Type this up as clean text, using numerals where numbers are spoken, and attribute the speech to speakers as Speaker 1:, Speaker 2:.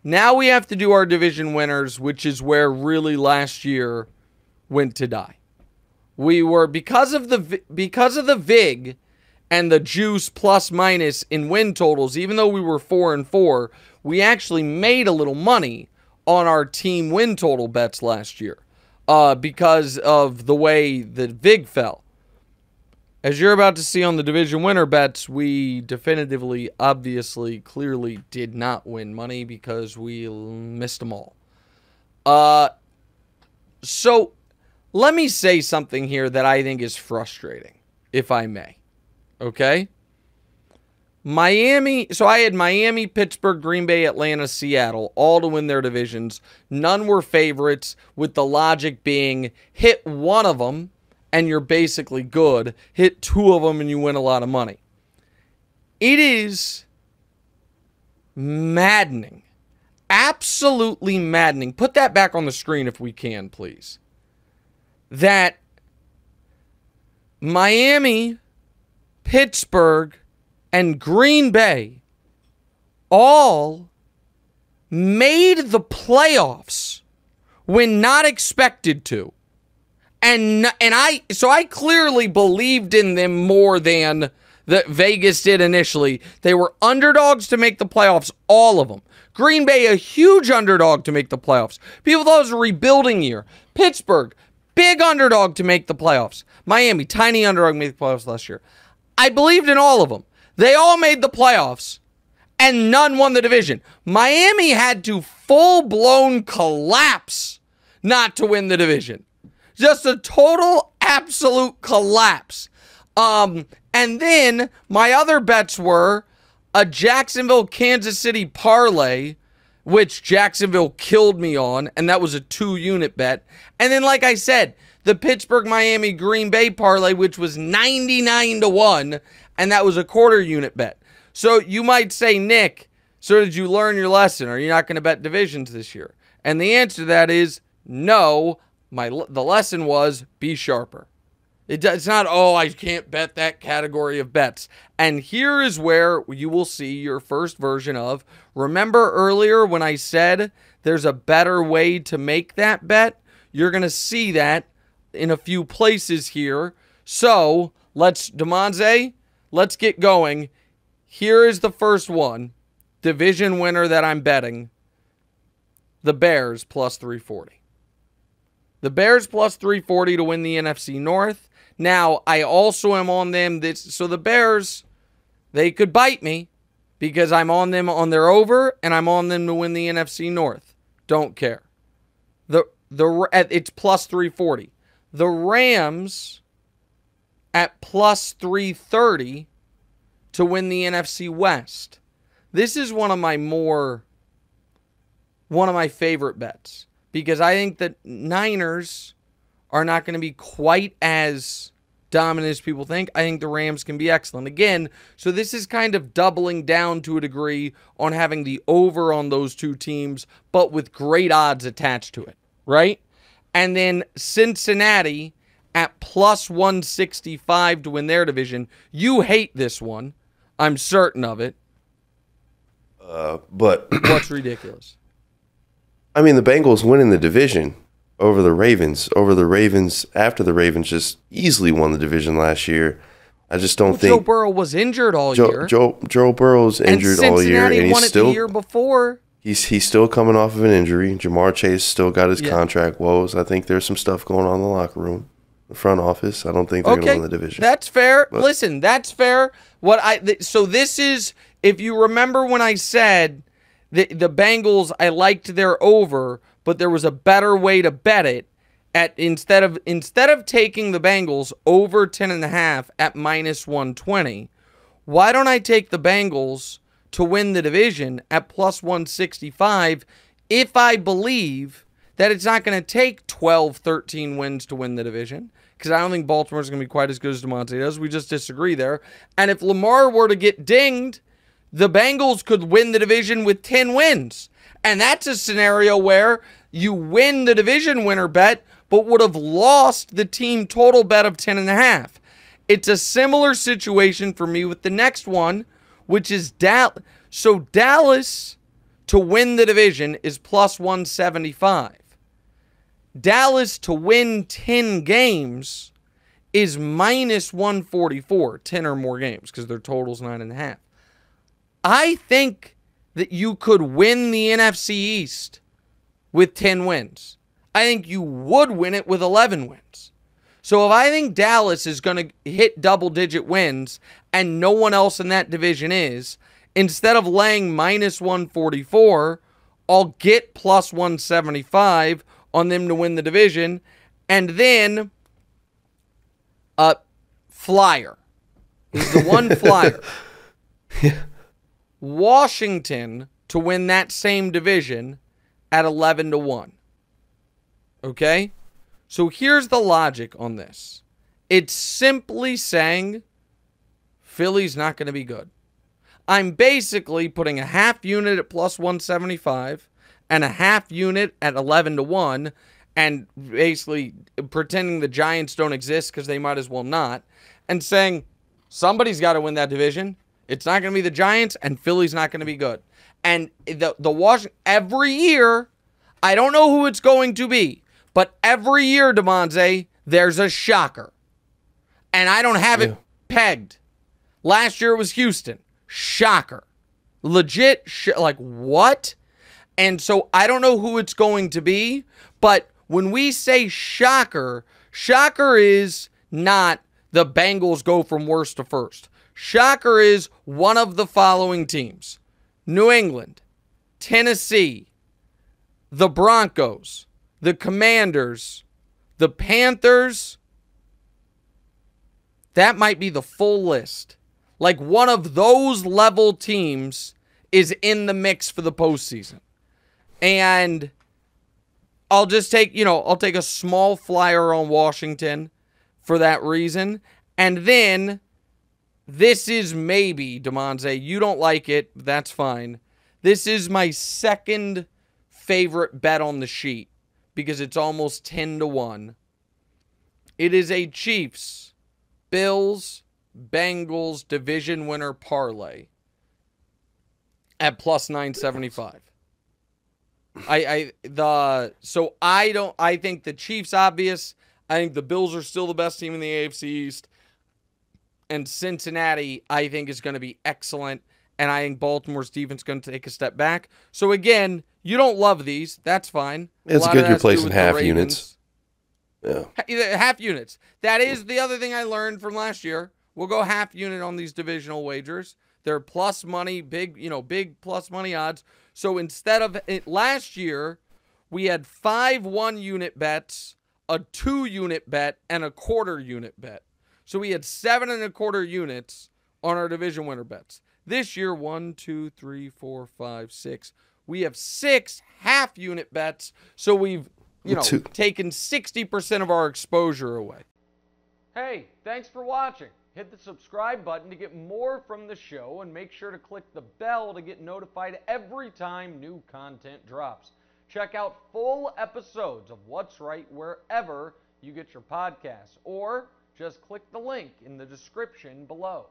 Speaker 1: Now we have to do our division winners, which is where really last year went to die. We were, because of the VIG and the juice plus minus in win totals, even though we were 4-4, we actually made a little money on our team win total bets last year because of the way the VIG fell. As you're about to see on the division winner bets, we definitively, obviously, clearly did not win money because we missed them all. So let me say something here that I think is frustrating, if I may. Okay? Miami, so I had Miami, Pittsburgh, Green Bay, Atlanta, Seattle, all to win their divisions. None were favorites, with the logic being hit one of them and you're basically good. Hit two of them and you win a lot of money. It is maddening. Absolutely maddening. Put that back on the screen if we can, please. That Miami, Pittsburgh, and Green Bay all made the playoffs when not expected to. And I clearly believed in them more than that Vegas did initially. They were underdogs to make the playoffs, all of them. Green Bay, a huge underdog to make the playoffs. People thought it was a rebuilding year. Pittsburgh, big underdog to make the playoffs. Miami, tiny underdog to make the playoffs last year. I believed in all of them. They all made the playoffs, and none won the division. Miami had to full-blown collapse not to win the division. Just a total, absolute collapse. And then my other bets were a Jacksonville, Kansas City parlay, which Jacksonville killed me on, and that was a 2-unit bet. And then, like I said, the Pittsburgh, Miami, Green Bay parlay, which was 99-1, and that was a 1/4-unit bet. So you might say, Nick, so did you learn your lesson? Are you not going to bet divisions this year? And the answer to that is no. The lesson was be sharper. It's not, oh, I can't bet that category of bets. And here is where you will see your first version of, remember earlier when I said there's a better way to make that bet? You're going to see that in a few places here. So Demonze, let's get going. Here is the first one. Division winner that I'm betting. The Bears plus 340. The Bears plus 340 to win the NFC North. Now, I also am on them. So the Bears, they could bite me because I'm on them on their over, and I'm on them to win the NFC North. Don't care. It's plus 340. The Rams at plus 330 to win the NFC West. This is one of my favorite bets, because I think that Niners are not going to be quite as dominant as people think. I think the Rams can be excellent. Again, so this is kind of doubling down to a degree on having the over on those two teams, but with great odds attached to it, right? And then Cincinnati at plus 165 to win their division. You hate this one. I'm certain of it.
Speaker 2: But
Speaker 1: what's ridiculous?
Speaker 2: I mean, the Bengals winning the division over the Ravens. After the Ravens just easily won the division last year. I just don't think
Speaker 1: Joe Burrow was injured all year.
Speaker 2: Joe Burrow's injured all year, and
Speaker 1: he's still the year before.
Speaker 2: He's still coming off of an injury. Jamar Chase still got his contract woes. I think there's some stuff going on in the locker room, the front office. I don't think they're going to win the division.
Speaker 1: That's fair. But listen, that's fair. So this is, if you remember when I said the Bengals, I liked their over, but there was a better way to bet it. Instead of taking the Bengals over 10.5 at minus 120, why don't I take the Bengals to win the division at plus 165 if I believe that it's not going to take 12, 13 wins to win the division? Because I don't think Baltimore's going to be quite as good as DeMonte does. We just disagree there. And if Lamar were to get dinged, the Bengals could win the division with 10 wins. And that's a scenario where you win the division winner bet, but would have lost the team total bet of 10.5. It's a similar situation for me with the next one, which is Dallas. So Dallas to win the division is plus 175. Dallas to win 10 games is minus 144, 10 or more games, because their total's 9.5. I think that you could win the NFC East with 10 wins. I think you would win it with 11 wins. So if I think Dallas is going to hit double-digit wins and no one else in that division is, instead of laying minus 144, I'll get plus 175 on them to win the division. And then, flyer. This is the one flyer.
Speaker 2: Yeah.
Speaker 1: Washington to win that same division at 11-1. Okay? So here's the logic on this. It's simply saying Philly's not going to be good. I'm basically putting a half unit at plus 175 and a half unit at 11-1 and basically pretending the Giants don't exist because they might as well not, and saying somebody's got to win that division. It's not going to be the Giants, and Philly's not going to be good. And the Washington, every year, I don't know who it's going to be, but every year, DeMonze, there's a shocker. And I don't have it pegged. Last year it was Houston. Shocker. Legit, like, what? And so I don't know who it's going to be, but when we say shocker, shocker is not the Bengals go from worst to first. Shocker is one of the following teams: New England, Tennessee, the Broncos, the Commanders, the Panthers. That might be the full list. Like, one of those level teams is in the mix for the postseason. And I'll just take, I'll take a small flyer on Washington for that reason. And then this is maybe, DeMonze, you don't like it, that's fine. This is my second favorite bet on the sheet because it's almost 10-1. It is a Chiefs, Bills, Bengals division winner parlay at plus 975. I think the Chiefs obvious. I think the Bills are still the best team in the AFC East. And Cincinnati, I think, is going to be excellent. And I think Baltimore's defense is going to take a step back. So, again, you don't love these. That's fine.
Speaker 2: It's good you're placing half units.
Speaker 1: Yeah. Half units. That is the other thing I learned from last year. We'll go half unit on these divisional wagers. They're plus money, big plus money odds. So instead of it, last year, we had 5 1-unit bets, a 2-unit bet, and a quarter-unit bet. So we had 7 1/4 units on our division winner bets. This year, 1, 2, 3, 4, 5, 6. We have 6 half-unit bets. So we've, taken 60% of our exposure away. Hey, thanks for watching. Hit the subscribe button to get more from the show, and make sure to click the bell to get notified every time new content drops. Check out full episodes of What's Right wherever you get your podcasts, or just click the link in the description below.